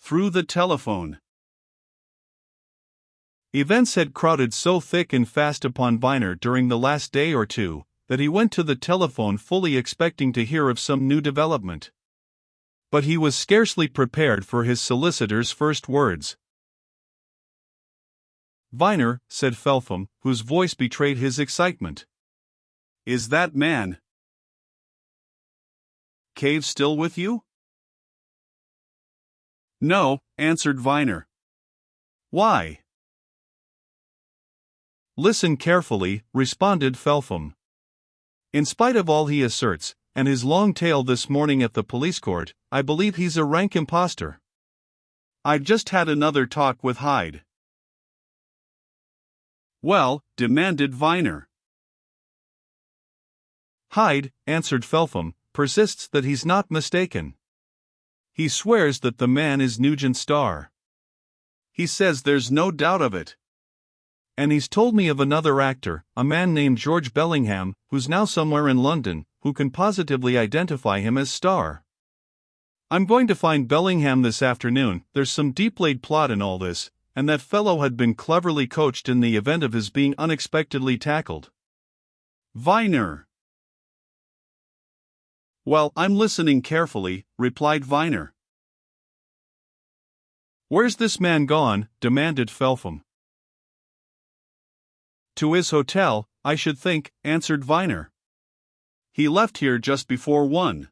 through the telephone. Events had crowded so thick and fast upon Viner during the last day or two that he went to the telephone fully expecting to hear of some new development. But he was scarcely prepared for his solicitor's first words. "Viner," said Felpham, whose voice betrayed his excitement. "Is that man Cave still with you?" "No," answered Viner. "Why?" "Listen carefully," responded Felpham. "In spite of all he asserts, and his long tale this morning at the police court, I believe he's a rank impostor. I've just had another talk with Hyde." "Well," demanded Viner. "Hyde," answered Felpham, "persists that he's not mistaken. He swears that the man is Nugent Starr. He says there's no doubt of it. And he's told me of another actor, a man named George Bellingham, who's now somewhere in London, who can positively identify him as Starr. I'm going to find Bellingham this afternoon. There's some deep-laid plot in all this, and that fellow had been cleverly coached in the event of his being unexpectedly tackled." Viner. "Well, I'm listening carefully," replied Viner. "Where's this man gone?" demanded Felpham. "To his hotel, I should think," answered Viner. "He left here just before 1.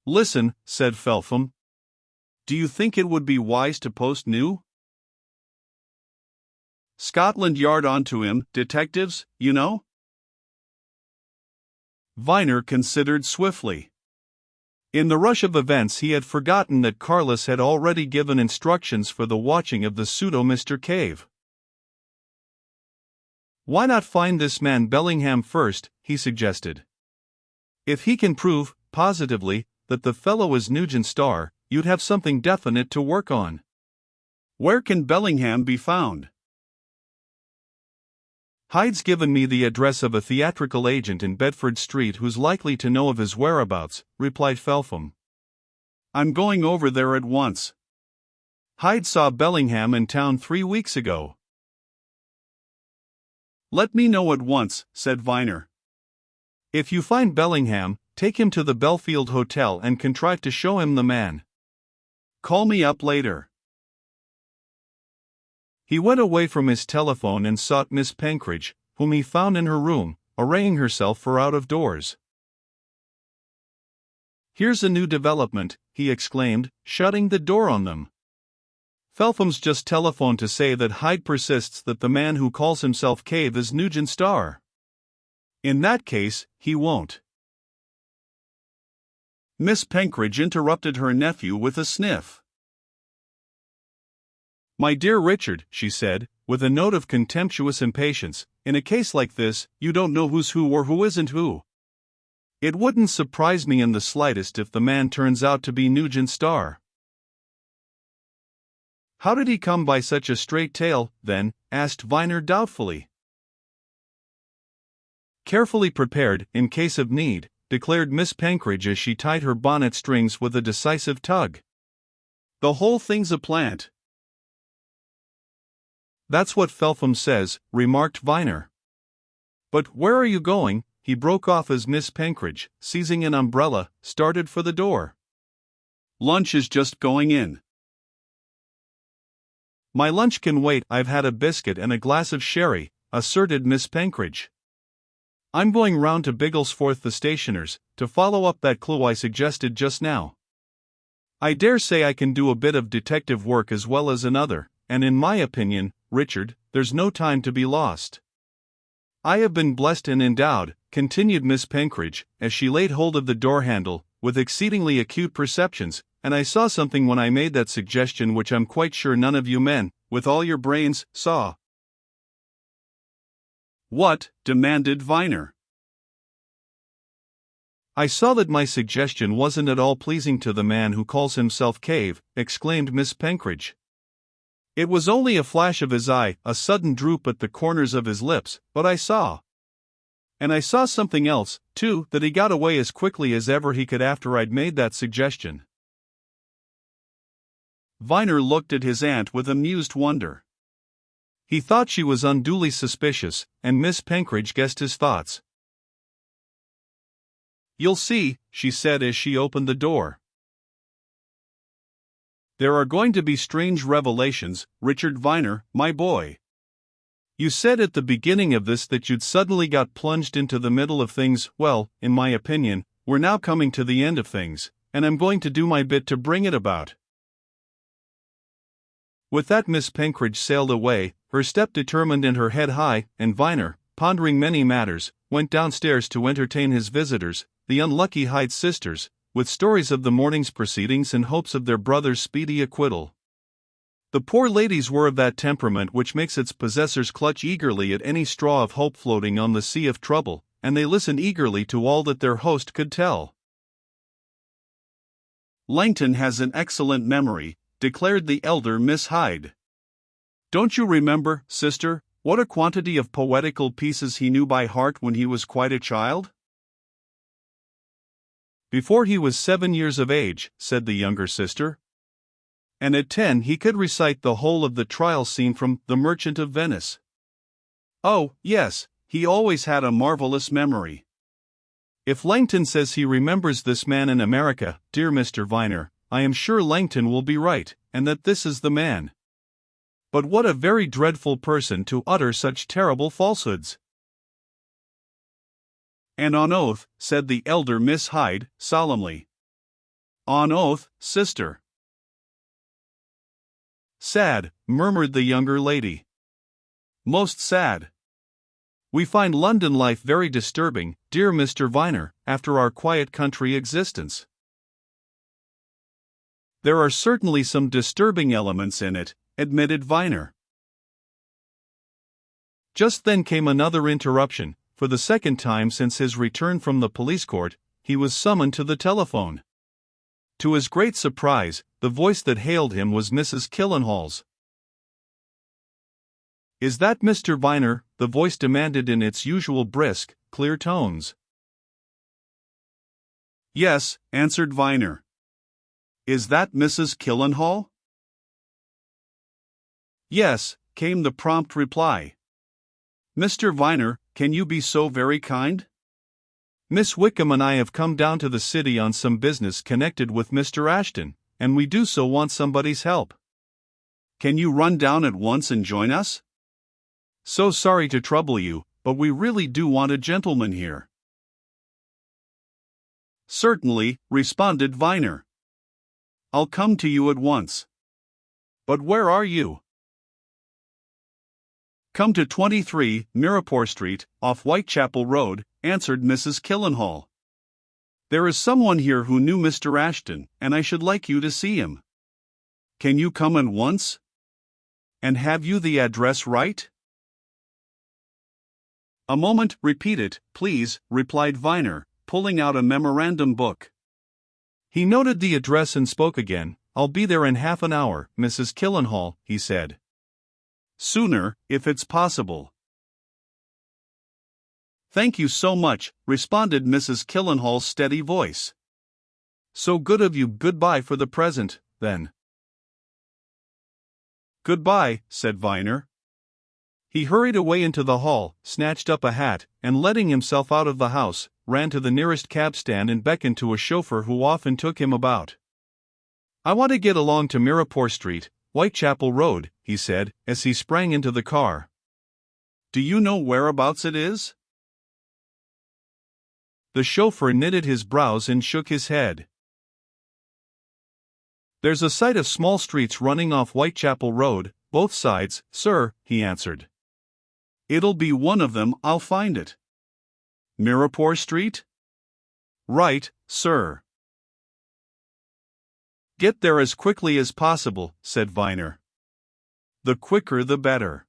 "Listen," said Felpham. "Do you think it would be wise to post new Scotland Yard onto him, detectives, you know?" Viner considered swiftly. In the rush of events he had forgotten that Carlos had already given instructions for the watching of the pseudo Mr. Cave. "Why not find this man Bellingham first?" he suggested. "If he can prove, positively, that the fellow is Nugent Starr, you'd have something definite to work on." "Where can Bellingham be found?" "Hyde's given me the address of a theatrical agent in Bedford Street who's likely to know of his whereabouts," replied Felpham. "I'm going over there at once. Hyde saw Bellingham in town 3 weeks ago." "Let me know at once," said Viner. "If you find Bellingham, take him to the Belfield Hotel and contrive to show him the man. Call me up later." He went away from his telephone and sought Miss Penkridge, whom he found in her room, arraying herself for out of doors. "Here's a new development," he exclaimed, shutting the door on them. "Felpham's just telephoned to say that Hyde persists that the man who calls himself Cave is Nugent Starr. In that case, he won't." Miss Penkridge interrupted her nephew with a sniff. "My dear Richard," she said, with a note of contemptuous impatience, "in a case like this, you don't know who's who or who isn't who. It wouldn't surprise me in the slightest if the man turns out to be Nugent Starr." "How did he come by such a straight tale, then?" asked Viner doubtfully. "Carefully prepared, in case of need," declared Miss Penkridge as she tied her bonnet strings with a decisive tug. "The whole thing's a plant." "That's what Felpham says," remarked Viner. "But where are you going?" he broke off as Miss Penkridge, seizing an umbrella, started for the door. "Lunch is just going in." "My lunch can wait. I've had a biscuit and a glass of sherry," asserted Miss Penkridge. "I'm going round to Bigglesforth the stationer's, to follow up that clue I suggested just now. I dare say I can do a bit of detective work as well as another, and in my opinion, Richard, there's no time to be lost. I have been blessed and endowed," continued Miss Penkridge, as she laid hold of the door handle, "with exceedingly acute perceptions, and I saw something when I made that suggestion which I'm quite sure none of you men, with all your brains, saw." "What?" demanded Viner. "I saw that my suggestion wasn't at all pleasing to the man who calls himself Cave," exclaimed Miss Penkridge. "It was only a flash of his eye, a sudden droop at the corners of his lips, but I saw. And I saw something else, too, that he got away as quickly as ever he could after I'd made that suggestion." Viner looked at his aunt with amused wonder. He thought she was unduly suspicious, and Miss Penkridge guessed his thoughts. "You'll see," she said as she opened the door. "There are going to be strange revelations, Richard Viner, my boy. You said at the beginning of this that you'd suddenly got plunged into the middle of things. Well, in my opinion, we're now coming to the end of things, and I'm going to do my bit to bring it about." With that, Miss Penkridge sailed away, her step determined and her head high, and Viner, pondering many matters, went downstairs to entertain his visitors, the unlucky Hyde sisters, with stories of the morning's proceedings and hopes of their brother's speedy acquittal. The poor ladies were of that temperament which makes its possessors clutch eagerly at any straw of hope floating on the sea of trouble, and they listened eagerly to all that their host could tell. "Langton has an excellent memory," declared the elder Miss Hyde. "Don't you remember, sister, what a quantity of poetical pieces he knew by heart when he was quite a child?" "Before he was 7 years of age," said the younger sister. "And at 10 he could recite the whole of the trial scene from The Merchant of Venice." "Oh, yes, he always had a marvelous memory." "If Langton says he remembers this man in America, dear Mr. Viner, I am sure Langton will be right, and that this is the man. But what a very dreadful person to utter such terrible falsehoods." "And on oath," said the elder Miss Hyde, solemnly. "On oath, sister." "Sad," murmured the younger lady. "Most sad. We find London life very disturbing, dear Mr. Viner, after our quiet country existence." "There are certainly some disturbing elements in it," admitted Viner. Just then came another interruption. For the second time since his return from the police court, he was summoned to the telephone. To his great surprise, the voice that hailed him was Mrs. Killenhall's. "Is that Mr. Viner?" the voice demanded in its usual brisk, clear tones. "Yes," answered Viner. "Is that Mrs. Killenhall?" "Yes," came the prompt reply. "Mr. Viner, can you be so very kind? Miss Wickham and I have come down to the city on some business connected with Mr. Ashton, and we do so want somebody's help. Can you run down at once and join us? So sorry to trouble you, but we really do want a gentleman here." "Certainly," responded Viner. "I'll come to you at once. But where are you?" "Come to 23, Mirrapore Street, off Whitechapel Road," answered Mrs. Killenhall. "There is someone here who knew Mr. Ashton, and I should like you to see him. Can you come at once? And have you the address right?" "A moment, repeat it, please," replied Viner, pulling out a memorandum book. He noted the address and spoke again. "I'll be there in half an hour, Mrs. Killenhall," he said. "Sooner, if it's possible." "Thank you so much," responded Mrs. Killenhall's steady voice. "So good of you. Goodbye for the present, then." "Goodbye," said Viner. He hurried away into the hall, snatched up a hat, and letting himself out of the house, ran to the nearest cab stand and beckoned to a chauffeur who often took him about. "I want to get along to Mirrapore Street, Whitechapel Road," he said, as he sprang into the car. "Do you know whereabouts it is?" The chauffeur knitted his brows and shook his head. "There's a sight of small streets running off Whitechapel Road, both sides, sir," he answered. "It'll be one of them. I'll find it." "Mirrapore Street?" "Right, sir." "Get there as quickly as possible," said Viner. "The quicker the better."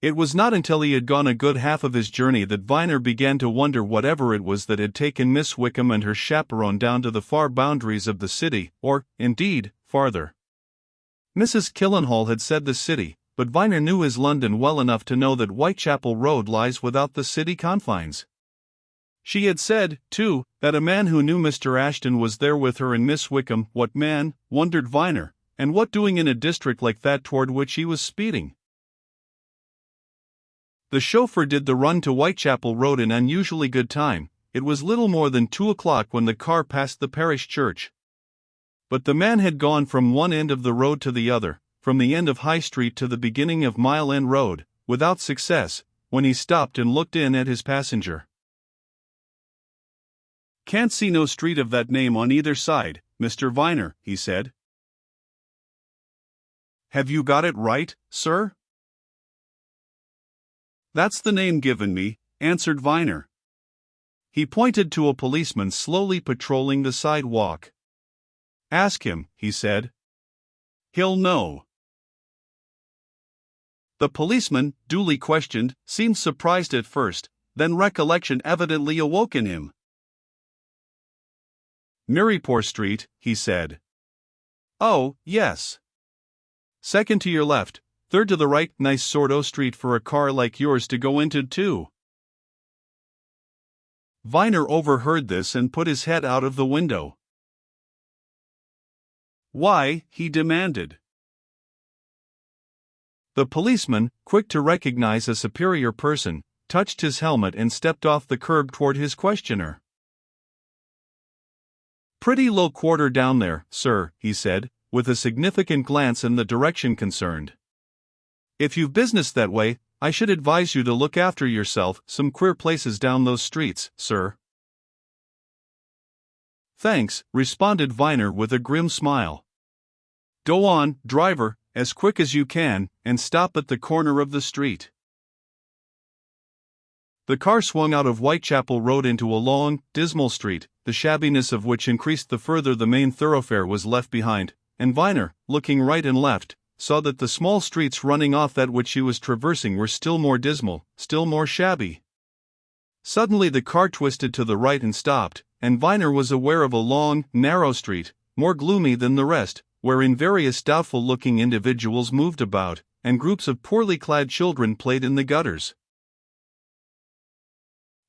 It was not until he had gone a good half of his journey that Viner began to wonder whatever it was that had taken Miss Wickham and her chaperone down to the far boundaries of the city, or, indeed, farther. Mrs. Killenhall had said the city, but Viner knew his London well enough to know that Whitechapel Road lies without the city confines. She had said, too, that a man who knew Mr. Ashton was there with her and Miss Wickham. What man, wondered Viner, and what doing in a district like that toward which he was speeding? The chauffeur did the run to Whitechapel Road in unusually good time. It was little more than 2 o'clock when the car passed the parish church. But the man had gone from one end of the road to the other, from the end of High Street to the beginning of Mile End Road, without success, when he stopped and looked in at his passenger. "Can't see no street of that name on either side, Mr. Viner," he said. "Have you got it right, sir?" "That's the name given me," answered Viner. He pointed to a policeman slowly patrolling the sidewalk. "Ask him," he said. "He'll know." The policeman, duly questioned, seemed surprised at first, then recollection evidently awoke in him. "Mirrypoor Street," he said. "Oh, yes. Second to your left, third to the right. Nice sort o' street for a car like yours to go into, too." Viner overheard this and put his head out of the window. "Why?" he demanded. The policeman, quick to recognize a superior person, touched his helmet and stepped off the curb toward his questioner. "Pretty low quarter down there, sir," he said, with a significant glance in the direction concerned. "If you've business that way, I should advise you to look after yourself. Some queer places down those streets, sir." "Thanks," responded Viner with a grim smile. "Go on, driver, as quick as you can, and stop at the corner of the street." The car swung out of Whitechapel Road into a long, dismal street, the shabbiness of which increased the further the main thoroughfare was left behind, and Viner, looking right and left, saw that the small streets running off that which he was traversing were still more dismal, still more shabby. Suddenly the car twisted to the right and stopped, and Viner was aware of a long, narrow street, more gloomy than the rest, wherein various doubtful-looking individuals moved about, and groups of poorly clad children played in the gutters.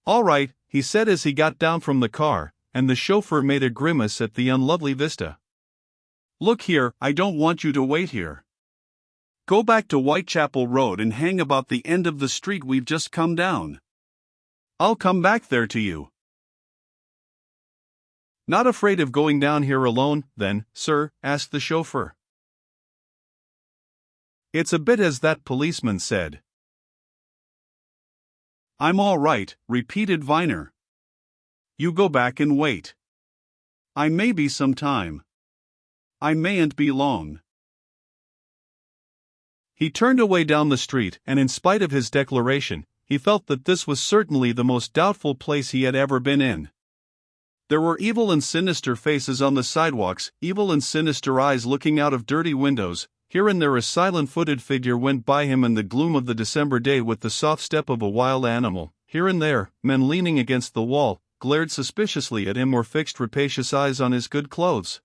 "All right," he said as he got down from the car, and the chauffeur made a grimace at the unlovely vista. "Look here, I don't want you to wait here. Go back to Whitechapel Road and hang about the end of the street we've just come down. I'll come back there to you." "Not afraid of going down here alone, then, sir?" asked the chauffeur. "It's a bit as that policeman said." "I'm all right," repeated Viner. "You go back and wait. I may be some time. I mayn't be long." He turned away down the street, and in spite of his declaration, he felt that this was certainly the most doubtful place he had ever been in. There were evil and sinister faces on the sidewalks, evil and sinister eyes looking out of dirty windows. Here and there a silent-footed figure went by him in the gloom of the December day with the soft step of a wild animal. Here and there, men leaning against the wall, glared suspiciously at him or fixed rapacious eyes on his good clothes.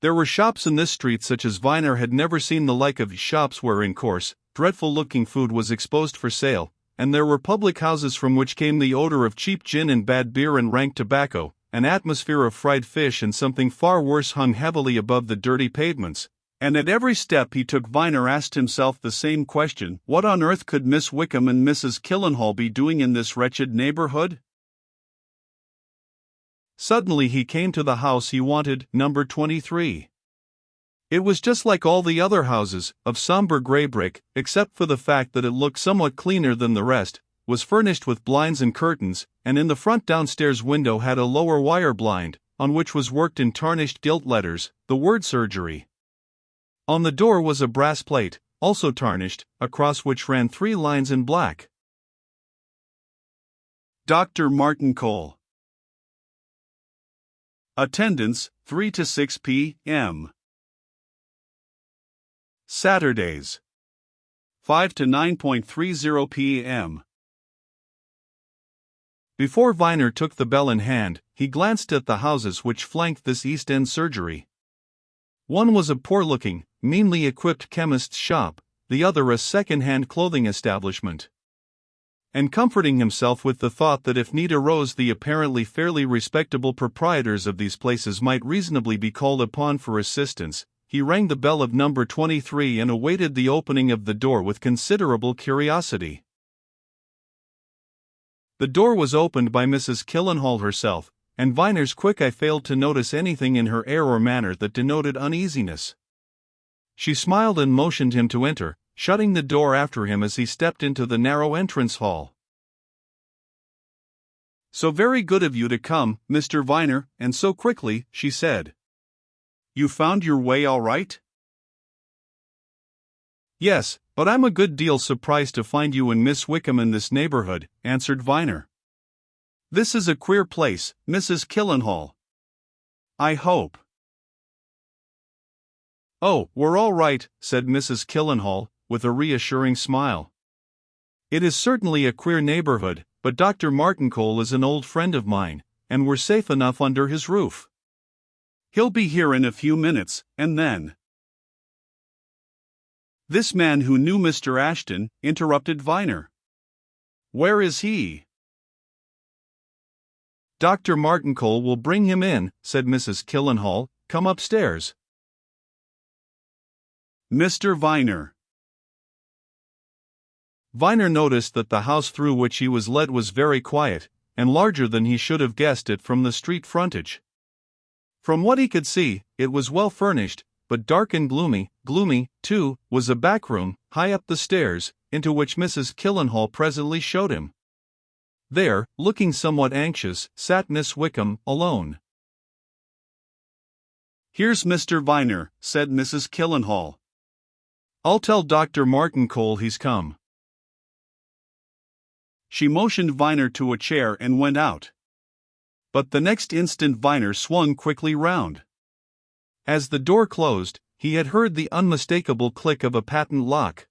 There were shops in this street such as Viner had never seen the like of, shops wherein coarse, dreadful-looking food was exposed for sale, and there were public houses from which came the odor of cheap gin and bad beer and rank tobacco. An atmosphere of fried fish and something far worse hung heavily above the dirty pavements, and at every step he took Viner asked himself the same question: what on earth could Miss Wickham and Mrs. Killenhall be doing in this wretched neighborhood? Suddenly he came to the house he wanted, number 23. It was just like all the other houses, of somber gray brick, except for the fact that it looked somewhat cleaner than the rest, was furnished with blinds and curtains, and in the front downstairs window had a lower wire blind, on which was worked in tarnished gilt letters, the word surgery. On the door was a brass plate, also tarnished, across which ran 3 lines in black. Dr. Martin Cole. Attendance, 3 to 6 p.m. Saturdays, 5 to 9:30 p.m. Before Viner took the bell in hand, he glanced at the houses which flanked this East End surgery. One was a poor-looking, meanly equipped chemist's shop, the other a second-hand clothing establishment. and comforting himself with the thought that if need arose, the apparently fairly respectable proprietors of these places might reasonably be called upon for assistance, he rang the bell of number 23 and awaited the opening of the door with considerable curiosity. The door was opened by Mrs. Killenhall herself, and Viner's quick eye failed to notice anything in her air or manner that denoted uneasiness. She smiled and motioned him to enter, shutting the door after him as he stepped into the narrow entrance hall. "So very good of you to come, Mr. Viner, and so quickly," she said. "You found your way all right?" "Yes, but I'm a good deal surprised to find you and Miss Wickham in this neighborhood," answered Viner. "This is a queer place, Mrs. Killenhall. I hope—" "Oh, we're all right," said Mrs. Killenhall, with a reassuring smile. "It is certainly a queer neighborhood, but Dr. Martincole is an old friend of mine, and we're safe enough under his roof. He'll be here in a few minutes, and then—" "This man who knew Mr. Ashton," interrupted Viner. "Where is he?" "Dr. Martincole will bring him in," said Mrs. Killenhall. "Come upstairs." "Mr. Viner." Viner noticed that the house through which he was led was very quiet, and larger than he should have guessed it from the street frontage. From what he could see, it was well furnished, but dark and gloomy. Gloomy, too, was a back room, high up the stairs, into which Mrs. Killenhall presently showed him. There, looking somewhat anxious, sat Miss Wickham, alone. "Here's Mr. Viner," said Mrs. Killenhall. "I'll tell Dr. Martincole he's come." She motioned Viner to a chair and went out. But the next instant Viner swung quickly round. As the door closed, he had heard the unmistakable click of a patent lock.